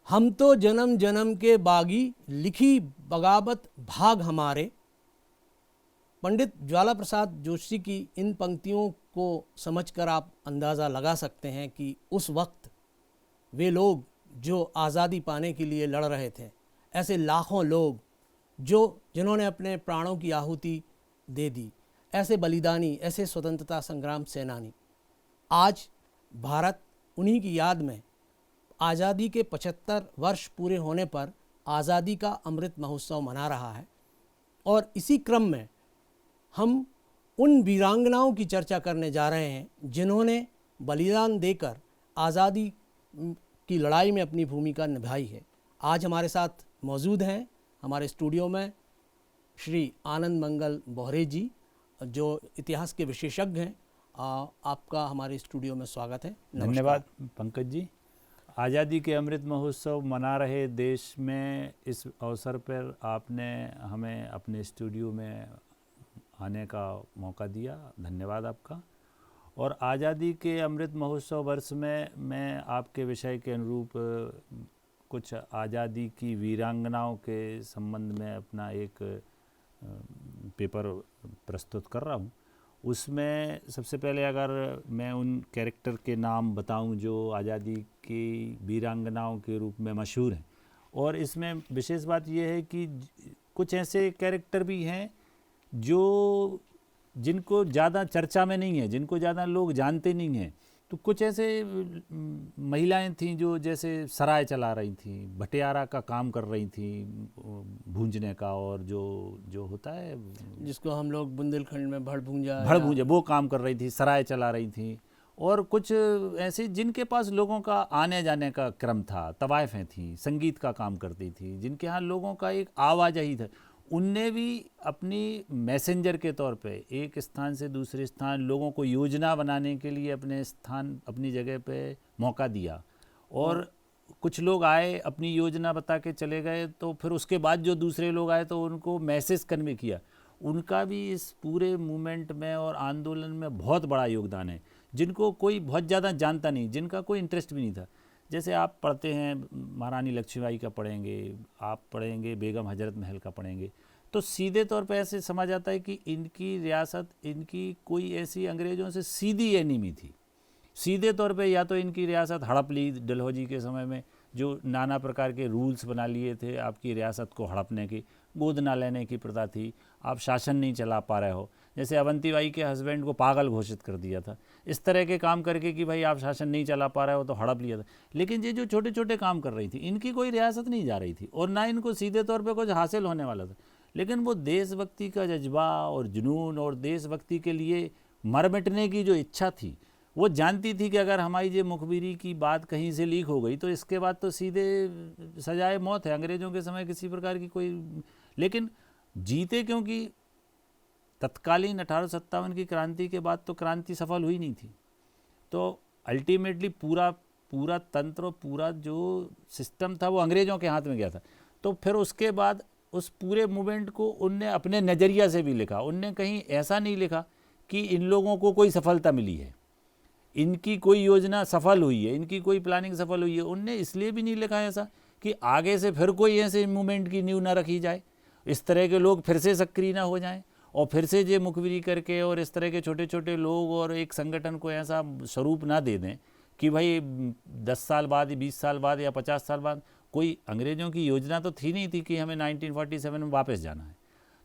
हम तो जन्म जन्म के बागी, लिखी बगावत भाग हमारे। पंडित ज्वाला प्रसाद जोशी की इन पंक्तियों को समझकर आप अंदाज़ा लगा सकते हैं कि उस वक्त वे लोग जो आज़ादी पाने के लिए लड़ रहे थे, ऐसे लाखों लोग जिन्होंने अपने प्राणों की आहुति दे दी, ऐसे बलिदानी, ऐसे स्वतंत्रता संग्राम सेनानी, आज भारत उन्हीं की याद में आज़ादी के 75 वर्ष पूरे होने पर आज़ादी का अमृत महोत्सव मना रहा है। और इसी क्रम में हम उन वीरांगनाओं की चर्चा करने जा रहे हैं जिन्होंने बलिदान देकर आज़ादी की लड़ाई में अपनी भूमिका निभाई है। आज हमारे साथ मौजूद हैं हमारे स्टूडियो में श्री आनंद मंगल बोहरे जी, जो इतिहास के विशेषज्ञ हैं। आपका हमारे स्टूडियो में स्वागत है। धन्यवाद पंकज जी। आज़ादी के अमृत महोत्सव मना रहे देश में इस अवसर पर आपने हमें अपने स्टूडियो में आने का मौका दिया, धन्यवाद आपका। और आज़ादी के अमृत महोत्सव वर्ष में मैं आपके विषय के अनुरूप कुछ आज़ादी की वीरांगनाओं के संबंध में अपना एक पेपर प्रस्तुत कर रहा हूँ। उसमें सबसे पहले अगर मैं उन कैरेक्टर के नाम बताऊं जो आज़ादी की वीरांगनाओं के रूप में मशहूर हैं, और इसमें विशेष बात यह है कि कुछ ऐसे कैरेक्टर भी हैं जिनको ज़्यादा चर्चा में नहीं है, जिनको ज़्यादा लोग जानते नहीं हैं। तो कुछ ऐसे महिलाएं थीं जो जैसे सराय चला रही थीं, भटियारा का काम कर रही थीं, भूंजने का, और जो होता है जिसको हम लोग बुंदेलखंड में भड़भूंजा वो काम कर रही थी, सराय चला रही थी। और कुछ ऐसे जिनके पास लोगों का आने जाने का क्रम था, तवाइफें थीं, संगीत का काम करती थी, जिनके यहाँ लोगों का एक आवाजाही था, उनने भी अपनी मैसेंजर के तौर पे एक स्थान से दूसरे स्थान लोगों को योजना बनाने के लिए अपनी जगह पे मौका दिया। और कुछ लोग आए, अपनी योजना बता के चले गए, तो फिर उसके बाद जो दूसरे लोग आए तो उनको मैसेज कन्वे किया। उनका भी इस पूरे मूवमेंट में और आंदोलन में बहुत बड़ा योगदान है, जिनको कोई बहुत ज़्यादा जानता नहीं, जिनका कोई इंटरेस्ट भी नहीं था। जैसे आप पढ़ते हैं महारानी लक्ष्मीबाई का पढ़ेंगे, आप पढ़ेंगे बेगम हजरत महल का पढ़ेंगे, तो सीधे तौर पे ऐसे समझ आता है कि इनकी रियासत, इनकी कोई ऐसी अंग्रेज़ों से सीधी एनिमी थी। सीधे तौर पे या तो इनकी रियासत हड़प ली डलहौजी के समय में, जो नाना प्रकार के रूल्स बना लिए थे आपकी रियासत को हड़पने की, गोद ना लेने की प्रथा थी, आप शासन नहीं चला पा रहे हो, जैसे अवंतीबाई के हस्बैंड को पागल घोषित कर दिया था, इस तरह के काम करके कि भाई आप शासन नहीं चला पा रहे हो तो हड़प लिया था। लेकिन ये जो छोटे छोटे काम कर रही थी, इनकी कोई रियासत नहीं जा रही थी और ना इनको सीधे तौर पर कुछ हासिल होने वाला था, लेकिन वो देशभक्ति का जज्बा और जुनून और देशभक्ति के लिए मर मिटने की जो इच्छा थी, वो जानती थी कि अगर हमारी ये मुखबिरी की बात कहीं से लीक हो गई तो इसके बाद तो सीधे सजाए मौत है। अंग्रेज़ों के समय किसी प्रकार की कोई, लेकिन जीते, क्योंकि तत्कालीन 1857 की क्रांति के बाद तो क्रांति सफल हुई नहीं थी। तो अल्टीमेटली पूरा तंत्र और पूरा जो सिस्टम था वो अंग्रेज़ों के हाथ में गया था। तो फिर उसके बाद उस पूरे मूवमेंट को उनने अपने नज़रिया से भी लिखा। उनने कहीं ऐसा नहीं लिखा कि इन लोगों को कोई सफलता मिली है, इनकी कोई योजना सफल हुई है, इनकी कोई प्लानिंग सफल हुई है। उनने इसलिए भी नहीं लिखा ऐसा कि आगे से फिर कोई ऐसे मूवमेंट की नींव ना रखी जाए, इस तरह के लोग फिर से सक्रिय ना हो जाएं और फिर से ये मुखबिरी करके और इस तरह के छोटे छोटे लोग और एक संगठन को ऐसा स्वरूप ना दे दें कि भाई 10 साल बाद, 20 साल बाद या 50 साल बाद, कोई अंग्रेज़ों की योजना तो थी नहीं थी कि हमें 1947 में वापस जाना है।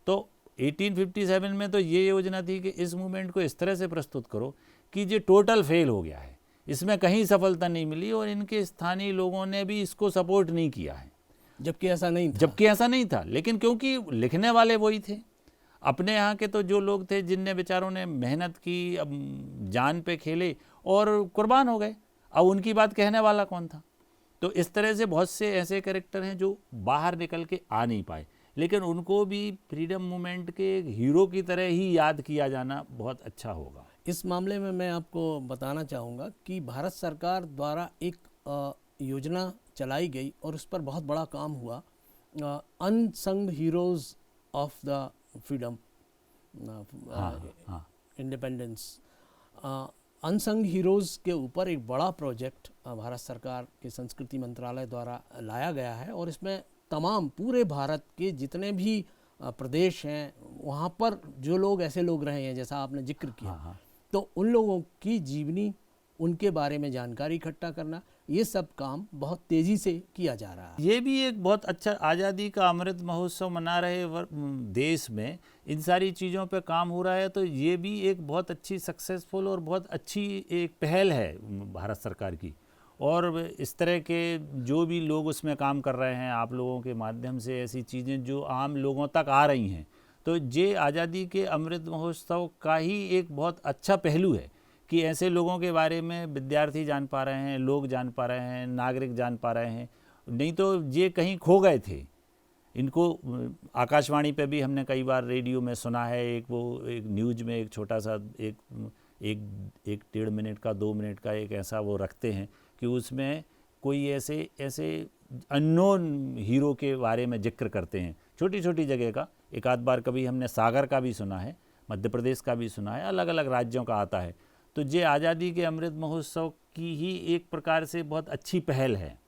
तो 1857 में तो ये योजना थी कि इस मूवमेंट को इस तरह से प्रस्तुत करो कि ये टोटल फेल हो गया है, इसमें कहीं सफलता नहीं मिली और इनके स्थानीय लोगों ने भी इसको सपोर्ट नहीं किया है, जबकि ऐसा नहीं था। लेकिन क्योंकि लिखने वाले वही थे, अपने यहाँ के तो जो लोग थे जिनने बेचारों ने मेहनत की, अब जान पे खेले और कुर्बान हो गए, अब उनकी बात कहने वाला कौन था। तो इस तरह से बहुत से ऐसे कैरेक्टर हैं जो बाहर निकल के आ नहीं पाए, लेकिन उनको भी फ्रीडम मूवमेंट के एक हीरो की तरह ही याद किया जाना बहुत अच्छा होगा। इस मामले में मैं आपको बताना चाहूँगा कि भारत सरकार द्वारा एक योजना चलाई गई और उस पर बहुत बड़ा काम हुआ, unsung heroes of the freedom independence. Unsung heroes के ऊपर एक बड़ा प्रोजेक्ट भारत सरकार के संस्कृति मंत्रालय द्वारा लाया गया है और इसमें तमाम पूरे भारत के जितने भी प्रदेश हैं वहाँ पर जो लोग ऐसे लोग रहे हैं जैसा आपने जिक्र किया, हाँ। तो उन लोगों की जीवनी, उनके बारे में जानकारी इकट्ठा करना, ये सब काम बहुत तेज़ी से किया जा रहा है। ये भी एक बहुत अच्छा, आज़ादी का अमृत महोत्सव मना रहे देश में इन सारी चीज़ों पे काम हो रहा है, तो ये भी एक बहुत अच्छी सक्सेसफुल और बहुत अच्छी एक पहल है भारत सरकार की। और इस तरह के जो भी लोग उसमें काम कर रहे हैं, आप लोगों के माध्यम से ऐसी चीज़ें जो आम लोगों तक आ रही हैं, तो ये आज़ादी के अमृत महोत्सव का ही एक बहुत अच्छा पहलू है कि ऐसे लोगों के बारे में विद्यार्थी जान पा रहे हैं, लोग जान पा रहे हैं, नागरिक जान पा रहे हैं। नहीं तो ये कहीं खो गए थे। इनको आकाशवाणी पे भी हमने कई बार रेडियो में सुना है, एक न्यूज़ में एक छोटा सा एक 1.5 मिनट का 2 मिनट का एक ऐसा वो रखते हैं कि उसमें कोई ऐसे अननोन हीरो के बारे में जिक्र करते हैं, छोटी छोटी जगह का। एक आध बार कभी हमने सागर का भी सुना है, मध्य प्रदेश का भी सुना है, अलग अलग राज्यों का आता है। तो ये आज़ादी के अमृत महोत्सव की ही एक प्रकार से बहुत अच्छी पहल है।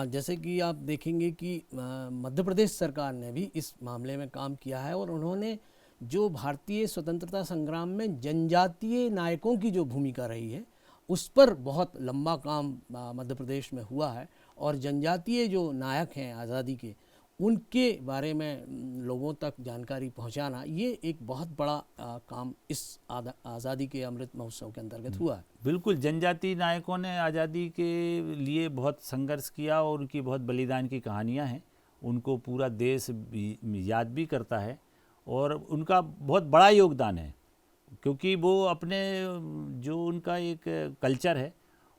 जैसे कि आप देखेंगे कि मध्य प्रदेश सरकार ने भी इस मामले में काम किया है और उन्होंने जो भारतीय स्वतंत्रता संग्राम में जनजातीय नायकों की जो भूमिका रही है उस पर बहुत लंबा काम मध्य प्रदेश में हुआ है। और जनजातीय जो नायक हैं आज़ादी के, उनके बारे में लोगों तक जानकारी पहुंचाना, ये एक बहुत बड़ा काम इस आज़ादी के अमृत महोत्सव के अंतर्गत हुआ है। बिल्कुल, जनजातीय नायकों ने आज़ादी के लिए बहुत संघर्ष किया और उनकी बहुत बलिदान की कहानियां हैं। उनको पूरा देश याद भी करता है और उनका बहुत बड़ा योगदान है, क्योंकि वो अपने जो उनका एक कल्चर है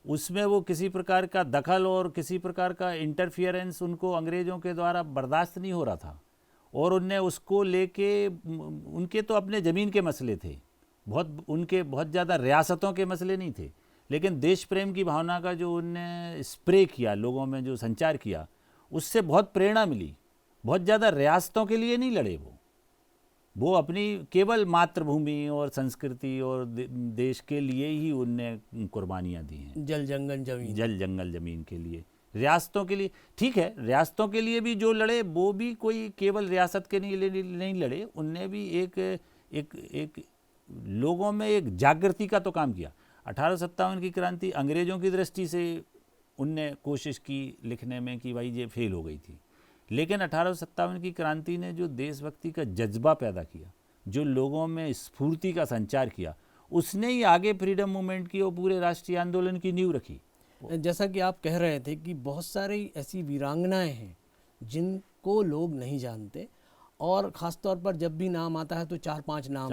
उसमें वो किसी प्रकार का दखल और किसी प्रकार का इंटरफियरेंस उनको अंग्रेज़ों के द्वारा बर्दाश्त नहीं हो रहा था। और उनने उसको लेके, उनके तो अपने ज़मीन के मसले थे, उनके बहुत ज़्यादा रियासतों के मसले नहीं थे, लेकिन देश प्रेम की भावना का जो उनने स्प्रे किया, लोगों में जो संचार किया, उससे बहुत प्रेरणा मिली। बहुत ज़्यादा रियासतों के लिए नहीं लड़े वो अपनी केवल मातृभूमि और संस्कृति और देश के लिए ही उनने कुर्बानियाँ दी हैं। जल जंगल ज़मीन के लिए, रियासतों के लिए। ठीक है, रियासतों के लिए भी जो लड़े वो भी कोई केवल रियासत के नहीं लड़े, उनने भी एक लोगों में एक जागृति का तो काम किया। 1857 की क्रांति अंग्रेज़ों की दृष्टि से उनने कोशिश की लिखने में कि भाई ये फेल हो गई थी, लेकिन 1857 की क्रांति ने जो देशभक्ति का जज्बा पैदा किया, जो लोगों में स्फूर्ति का संचार किया, उसने ही आगे फ्रीडम मूवमेंट की और पूरे राष्ट्रीय आंदोलन की नींव रखी। जैसा कि आप कह रहे थे कि बहुत सारी ऐसी वीरांगनाएं हैं जिनको लोग नहीं जानते, और ख़ास तौर पर जब भी नाम आता है तो चार पांच नाम।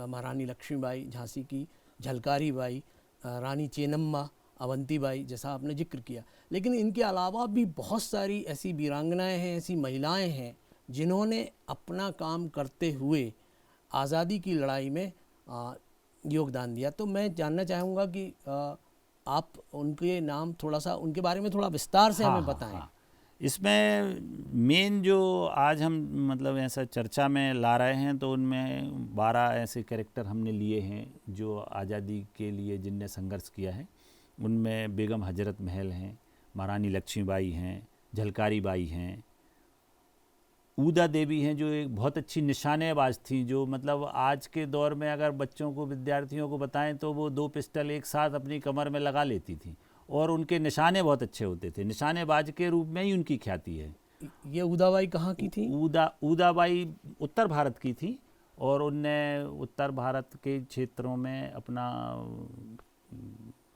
महारानी लक्ष्मीबाई झांसी की, झलकारी बाई, रानी चेन्नम्मा, अवंतीबाई, जैसा आपने जिक्र किया। लेकिन इनके अलावा भी बहुत सारी ऐसी वीरांगनाएं हैं, ऐसी महिलाएं हैं जिन्होंने अपना काम करते हुए आज़ादी की लड़ाई में योगदान दिया। तो मैं जानना चाहूँगा कि आप उनके नाम थोड़ा सा, उनके बारे में थोड़ा विस्तार से हमें बताएं। इसमें मेन जो आज हम मतलब ऐसा चर्चा में ला रहे हैं, तो उनमें 12 ऐसे कैरेक्टर हमने लिए हैं जो आज़ादी के लिए जिनने संघर्ष किया है। उनमें बेगम हजरत महल हैं, महारानी लक्ष्मीबाई हैं, झलकारी बाई हैं, ऊदा देवी हैं जो एक बहुत अच्छी निशानेबाज थी, जो मतलब आज के दौर में अगर बच्चों को, विद्यार्थियों को बताएं तो वो 2 पिस्टल एक साथ अपनी कमर में लगा लेती थी और उनके निशाने बहुत अच्छे होते थे। निशानेबाज के रूप में ही उनकी ख्याति है। ये ऊदाबाई कहाँ की थी? ऊदाबाई उत्तर भारत की थी और उनने उत्तर भारत के क्षेत्रों में अपना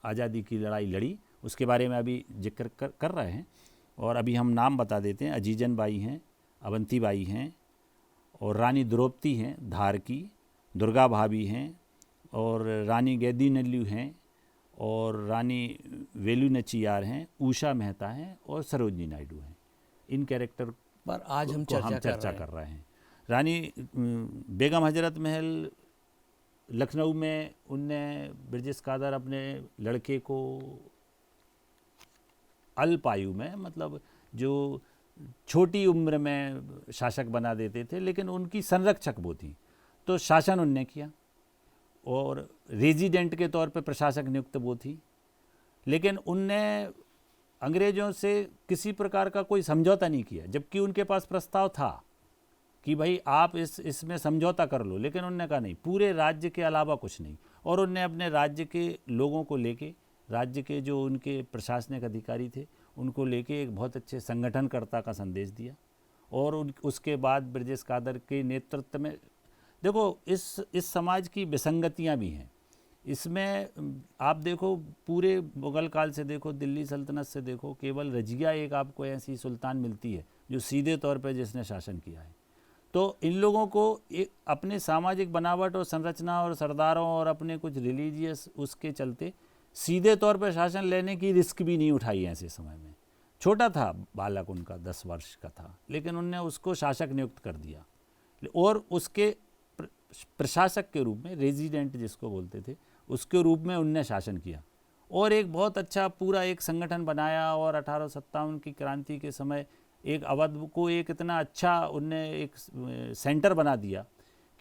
आज़ादी की लड़ाई लड़ी। उसके बारे में अभी जिक्र कर रहे हैं और अभी हम नाम बता देते हैं। अजीजन बाई हैं, अवंती बाई हैं, और रानी द्रौपदी हैं धार की, दुर्गा भाभी हैं, और रानी गैदी नल्लू हैं, और रानी वेलू नचियार हैं, उषा मेहता हैं, और सरोजनी नायडू हैं। इन कैरेक्टर पर आज हम चर्चा कर रहे हैं। रानी बेगम हजरत महल लखनऊ में, उनने ब्रिजेश कादर अपने लड़के को अल्पायु में, मतलब जो छोटी उम्र में शासक बना देते थे, लेकिन उनकी संरक्षक वो थी, तो शासन उनने किया। और रेजिडेंट के तौर पे प्रशासक नियुक्त वो थी, लेकिन उनने अंग्रेज़ों से किसी प्रकार का कोई समझौता नहीं किया, जबकि उनके पास प्रस्ताव था कि भाई आप इसमें समझौता कर लो, लेकिन उन्होंने कहा नहीं, पूरे राज्य के अलावा कुछ नहीं। और उनने अपने राज्य के लोगों को लेके, राज्य के जो उनके प्रशासनिक अधिकारी थे उनको लेके एक बहुत अच्छे संगठनकर्ता का संदेश दिया। और उसके बाद ब्रजेश कादर के नेतृत्व में, देखो इस समाज की विसंगतियां भी हैं इसमें। आप देखो पूरे मुग़ल काल से देखो, दिल्ली सल्तनत से देखो, केवल रजिया एक आपको ऐसी सुल्तान मिलती है जो सीधे तौर पर जिसने शासन किया है। तो इन लोगों को एक अपने सामाजिक बनावट और संरचना और सरदारों और अपने कुछ रिलीजियस उसके चलते सीधे तौर पर शासन लेने की रिस्क भी नहीं उठाई ऐसे समय में। छोटा था बालक उनका, 10 वर्ष का था, लेकिन उनने उसको शासक नियुक्त कर दिया और उसके प्रशासक के रूप में, रेजिडेंट जिसको बोलते थे, उसके रूप में उनने शासन किया और एक बहुत अच्छा पूरा एक संगठन बनाया। और 1857 की क्रांति के समय एक अवध को एक इतना अच्छा उनने एक सेंटर बना दिया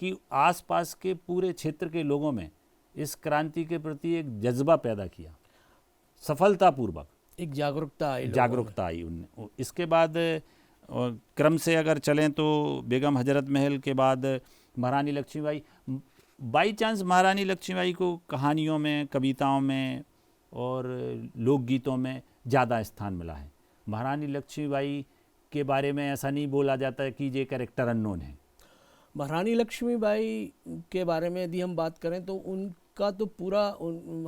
कि आसपास के पूरे क्षेत्र के लोगों में इस क्रांति के प्रति एक जज्बा पैदा किया, सफलतापूर्वक एक जागरूकता आई उनने। इसके बाद क्रम से अगर चलें तो बेगम हजरत महल के बाद महारानी लक्ष्मीबाई, बाई चांस महारानी लक्ष्मीबाई को कहानियों में, कविताओं में और लोकगीतों में ज़्यादा स्थान मिला है। महारानी लक्ष्मीबाई के बारे में ऐसा नहीं बोला जाता है कि ये कैरेक्टर अननोन है। महारानी लक्ष्मीबाई के बारे में यदि हम बात करें तो उनका तो पूरा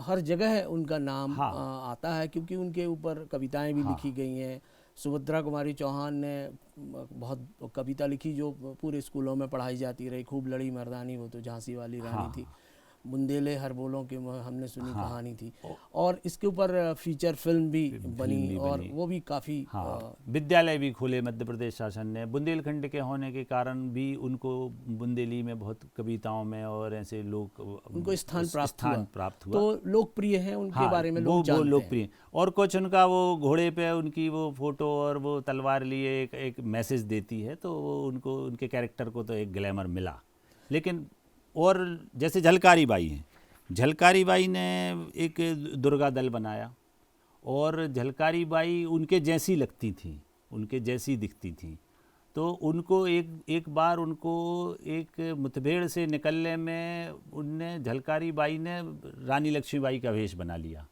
हर जगह उनका नाम आता है, क्योंकि उनके ऊपर कविताएं भी लिखी गई हैं। सुभद्रा कुमारी चौहान ने बहुत कविता लिखी जो पूरे स्कूलों में पढ़ाई जाती रही। खूब लड़ी मर्दानी वो तो झांसी वाली रानी थी, बुंदेले हर बोलों की हमने सुनी कहानी थी। और इसके ऊपर फीचर फिल्म भी बनी और वो भी काफ़ी विद्यालय भी खोले मध्य प्रदेश शासन ने। बुंदेलखंड के होने के कारण भी उनको बुंदेली में बहुत कविताओं में और ऐसे लोग उनको स्थान प्राप्त हुआ। तो लोकप्रिय हैं उनके बारे में, लोग जानते हैं। लोकप्रिय। और कुछ उनका वो घोड़े पे उनकी वो फोटो और वो तलवार लिए एक मैसेज देती है, तो वो उनको उनके कैरेक्टर को तो एक ग्लैमर मिला। लेकिन और जैसे झलकारी बाई हैं, झलकारी बाई ने एक दुर्गा दल बनाया और झलकारी बाई उनके जैसी लगती थी, उनके जैसी दिखती थी। तो उनको एक बार उनको एक मुठभेड़ से निकलने में उनने, झलकारी बाई ने रानी लक्ष्मीबाई का वेश बना लिया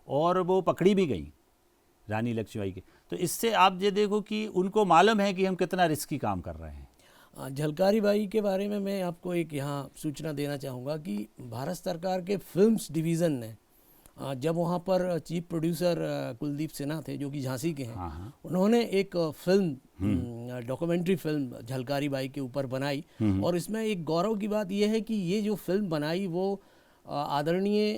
और वो पकड़ी भी गई रानी लक्ष्मीबाई के। तो इससे आप ये देखो कि उनको मालूम है कि हम कितना रिस्की काम कर रहे हैं। झलकारी बाई के बारे में मैं आपको एक यहाँ सूचना देना चाहूँगा कि भारत सरकार के फिल्म्स डिवीज़न ने जब वहाँ पर चीफ प्रोड्यूसर कुलदीप सिन्हा थे जो कि झांसी के हैं, उन्होंने एक film, documentary film Jhalkari Bai के ऊपर बनाई। और इसमें एक गौरव की बात यह है कि ये जो फिल्म बनाई वो आदरणीय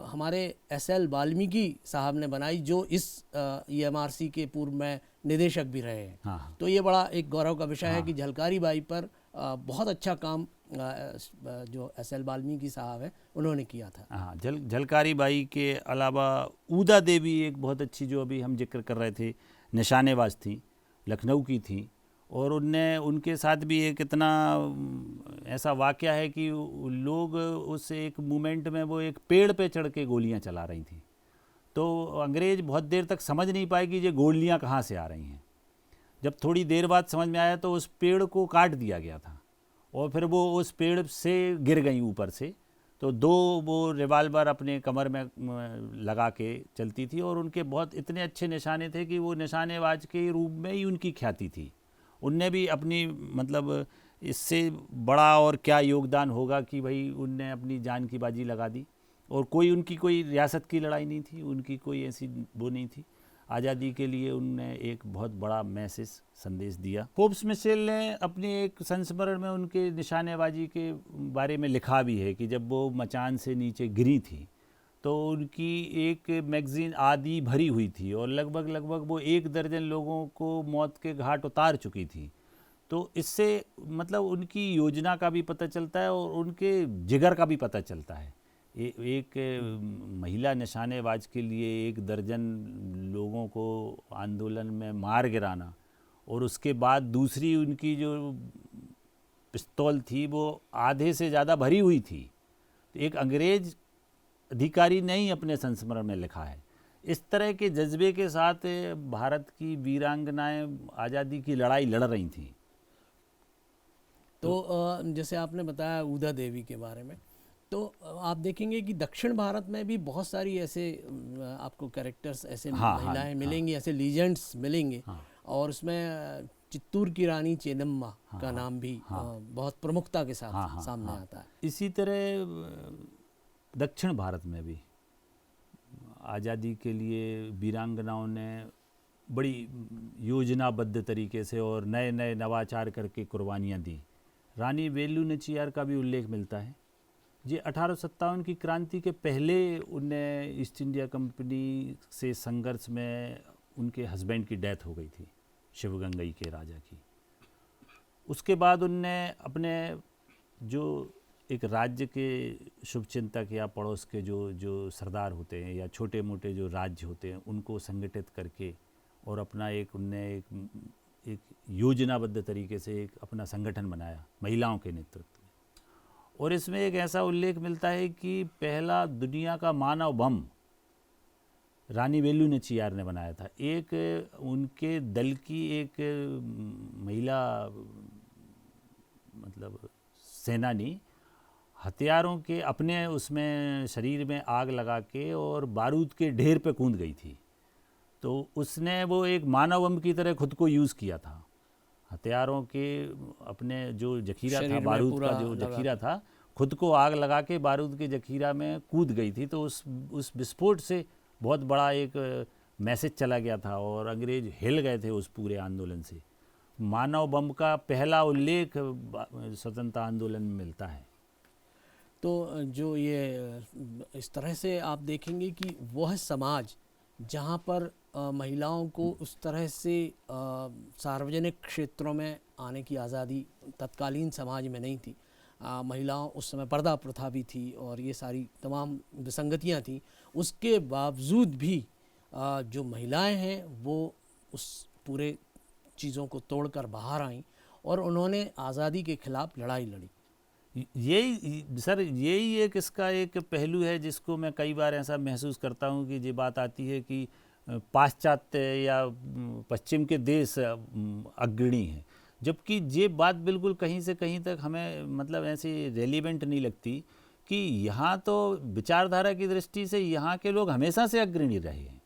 हमारे एस.एल. वाल्मीकि साहब ने बनाई, जो इस EMRC के पूर्व में निदेशक भी रहे हैं। तो ये बड़ा एक गौरव का विषय है कि झलकारी बाई पर बहुत अच्छा काम जो एस.एल. वाल्मीकि साहब हैं उन्होंने किया था। हाँ, झलकारी बाई के अलावा ऊदा देवी एक बहुत अच्छी, जो अभी हम जिक्र कर रहे थे, निशानेबाज थी, लखनऊ की थी। और उनके साथ भी एक इतना ऐसा वाक़या है कि लोग उस एक मूवमेंट में वो एक पेड़ पे चढ़ के गोलियाँ चला रही थी। तो अंग्रेज़ बहुत देर तक समझ नहीं पाए कि ये गोलियाँ कहाँ से आ रही हैं। जब थोड़ी देर बाद समझ में आया तो उस पेड़ को काट दिया गया था और फिर वो उस पेड़ से गिर गई ऊपर से। तो 2 वो रिवाल्वर अपने कमर में लगा के चलती थी और उनके बहुत इतने अच्छे निशाने थे कि वो निशानेबाज के रूप में ही उनकी ख्याति थी। उनने भी अपनी, मतलब इससे बड़ा और क्या योगदान होगा कि भाई उनने अपनी जान की बाजी लगा दी। और उनकी कोई रियासत की लड़ाई नहीं थी, उनकी कोई ऐसी वो नहीं थी। आज़ादी के लिए उनने एक बहुत बड़ा मैसेज, संदेश दिया। फोर्ब्स मिशेल ने अपने एक संस्मरण में उनके निशानेबाजी के बारे में लिखा भी है कि जब वो मचान से नीचे गिरी थी तो उनकी एक मैगज़ीन आदि भरी हुई थी और लगभग वो 1 दर्जन लोगों को मौत के घाट उतार चुकी थी। तो इससे मतलब उनकी योजना का भी पता चलता है और उनके जिगर का भी पता चलता है। एक महिला निशानेबाज के लिए 1 दर्जन लोगों को आंदोलन में मार गिराना और उसके बाद दूसरी उनकी जो पिस्तौल थी वो आधे से ज़्यादा भरी हुई थी। एक अंग्रेज अधिकारी ने ही अपने संस्मरण में लिखा है। इस तरह के जज्बे के साथ भारत की वीरांगनाएं आज़ादी की लड़ाई लड़ रही थीं। तो जैसे आपने बताया उदा देवी के बारे में, तो आप देखेंगे कि दक्षिण भारत में भी बहुत सारी ऐसे आपको कैरेक्टर्स, ऐसे महिलाएं मिलेंगी, ऐसे लीजेंड्स मिलेंगे। और उसमें चित्तूर की रानी चेन्नम्मा का नाम भी बहुत प्रमुखता के साथ सामने आता है। इसी तरह दक्षिण भारत में भी आज़ादी के लिए वीरांगनाओं ने बड़ी योजनाबद्ध तरीके से और नए नए नवाचार करके कुर्बानियाँ दी। रानी वेलु नाचियार का भी उल्लेख मिलता है। ये 1857 की क्रांति के पहले उनने ईस्ट इंडिया कंपनी से संघर्ष में उनके हस्बैंड की डेथ हो गई थी, शिवगंगई के राजा की। उसके बाद उनने अपने जो एक राज्य के शुभचिंतक या पड़ोस के जो सरदार होते हैं या छोटे मोटे जो राज्य होते हैं उनको संगठित करके और अपना उनने एक योजनाबद्ध तरीके से एक अपना संगठन बनाया महिलाओं के नेतृत्व में। और इसमें एक ऐसा उल्लेख मिलता है कि पहला दुनिया का मानव बम रानी वेलु नाचियार ने बनाया था। एक उनके दल की एक महिला मतलब सेनानी हथियारों के अपने उसमें शरीर में आग लगा के और बारूद के ढेर पे कूद गई थी। तो उसने वो एक मानव बम की तरह खुद को यूज़ किया था। हथियारों के अपने जो जखीरा था, बारूद का जो जखीरा था, खुद को आग लगा के बारूद के जखीरा में कूद गई थी। तो उस विस्फोट से बहुत बड़ा एक मैसेज चला गया था और अंग्रेज हिल गए थे उस पूरे आंदोलन से। मानव बम का पहला उल्लेख स्वतंत्रता आंदोलन में मिलता है। तो जो ये इस तरह से आप देखेंगे कि वह समाज जहाँ पर महिलाओं को उस तरह से सार्वजनिक क्षेत्रों में आने की आज़ादी तत्कालीन समाज में नहीं थी। महिलाओं उस समय पर्दा प्रथा भी थी और ये सारी तमाम विसंगतियाँ थी। उसके बावजूद भी जो महिलाएं हैं वो उस पूरे चीज़ों को तोड़कर बाहर आईं और उन्होंने आज़ादी के खिलाफ लड़ाई लड़ी। यही एक इसका एक पहलू है जिसको मैं कई बार ऐसा महसूस करता हूँ कि ये बात आती है कि पाश्चात्य या पश्चिम के देश अग्रणी हैं, जबकि ये बात बिल्कुल कहीं से कहीं तक हमें मतलब ऐसी रेलिवेंट नहीं लगती कि यहाँ तो विचारधारा की दृष्टि से यहाँ के लोग हमेशा से अग्रणी रहे हैं।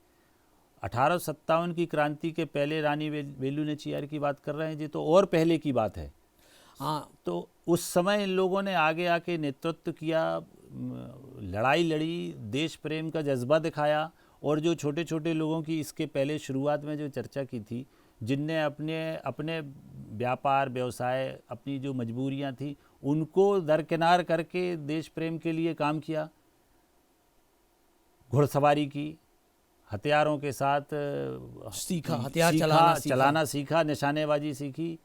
1857 की क्रांति के पहले रानी वेलु नाचियार की बात कर रहे हैं जी, तो और पहले की बात है। हाँ, तो उस समय इन लोगों ने आगे आके नेतृत्व किया, लड़ाई लड़ी, देश प्रेम का जज्बा दिखाया। और जो छोटे छोटे लोगों की इसके पहले शुरुआत में जो चर्चा की थी, जिनने अपने व्यापार व्यवसाय, अपनी जो मजबूरियां थी उनको दरकिनार करके देश प्रेम के लिए काम किया, घुड़सवारी की, हथियारों के साथ सीखा, हथियार चलाना सीखा, निशानेबाजी सीखी।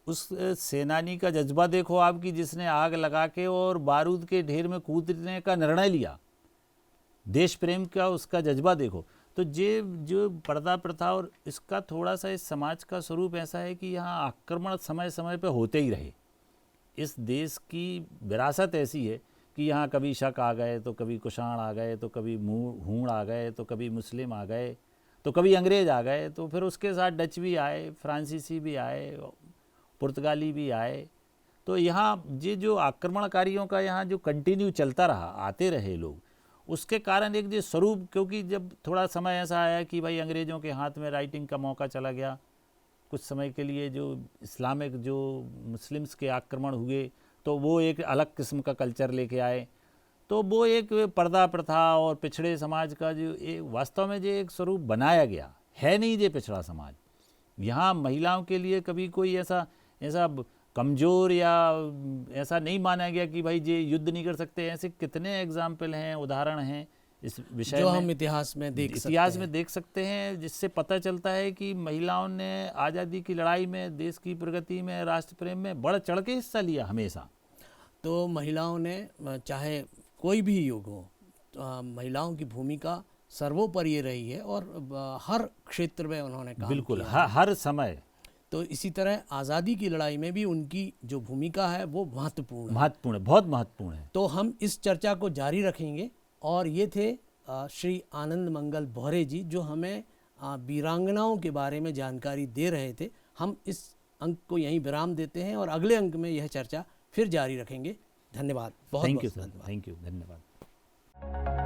उस सेनानी का जज्बा देखो आपकी, जिसने आग लगा के और बारूद के ढेर में कूदने का निर्णय लिया। देश प्रेम का उसका जज्बा देखो। तो ये जो पर्दा प्रथा और इसका थोड़ा सा इस समाज का स्वरूप ऐसा है कि यहाँ आक्रमण समय समय पे होते ही रहे। इस देश की विरासत ऐसी है कि यहाँ कभी शक आ गए, तो कभी कुषाण आ गए, तो कभी हूण आ गए, तो कभी मुस्लिम आ गए, तो कभी अंग्रेज आ गए, तो फिर उसके साथ डच भी आए, फ्रांसीसी भी आए, पुर्तगाली भी आए। तो यहाँ ये जो आक्रमणकारियों का यहाँ जो कंटिन्यू चलता रहा, आते रहे लोग, उसके कारण एक जो स्वरूप, क्योंकि जब थोड़ा समय ऐसा आया कि भाई अंग्रेज़ों के हाथ में राइटिंग का मौका चला गया, कुछ समय के लिए जो इस्लामिक जो मुस्लिम्स के आक्रमण हुए तो वो एक अलग किस्म का कल्चर लेके आए। तो वो एक पर्दा प्रथा और पिछड़े समाज का जो एक वास्तव में जो एक स्वरूप बनाया गया है नहीं, ये पिछड़ा समाज। यहाँ महिलाओं के लिए कभी कोई ऐसा कमज़ोर या ऐसा नहीं माना गया कि भाई ये युद्ध नहीं कर सकते। ऐसे कितने एग्जाम्पल हैं, उदाहरण हैं इस विषय जो में, हम इतिहास में देख सकते हैं, जिससे पता चलता है कि महिलाओं ने आज़ादी की लड़ाई में, देश की प्रगति में, राष्ट्र प्रेम में बढ़ चढ़ के हिस्सा लिया हमेशा। तो महिलाओं ने, चाहे कोई भी युग हो, महिलाओं की भूमिका सर्वोपरि रही है और हर क्षेत्र में उन्होंने काम बिल्कुल किया। हर समय तो इसी तरह आज़ादी की लड़ाई में भी उनकी जो भूमिका है वो महत्वपूर्ण है। महत्वपूर्ण है, बहुत महत्वपूर्ण है। तो हम इस चर्चा को जारी रखेंगे। और ये थे श्री आनंद मंगल बोहरे जी, जो हमें वीरांगनाओं के बारे में जानकारी दे रहे थे। हम इस अंक को यहीं विराम देते हैं और अगले अंक में यह चर्चा फिर जारी रखेंगे। धन्यवाद, बहुत थैंक यू बहुत सर, धन्यवाद। थैंक यू, धन्यवाद।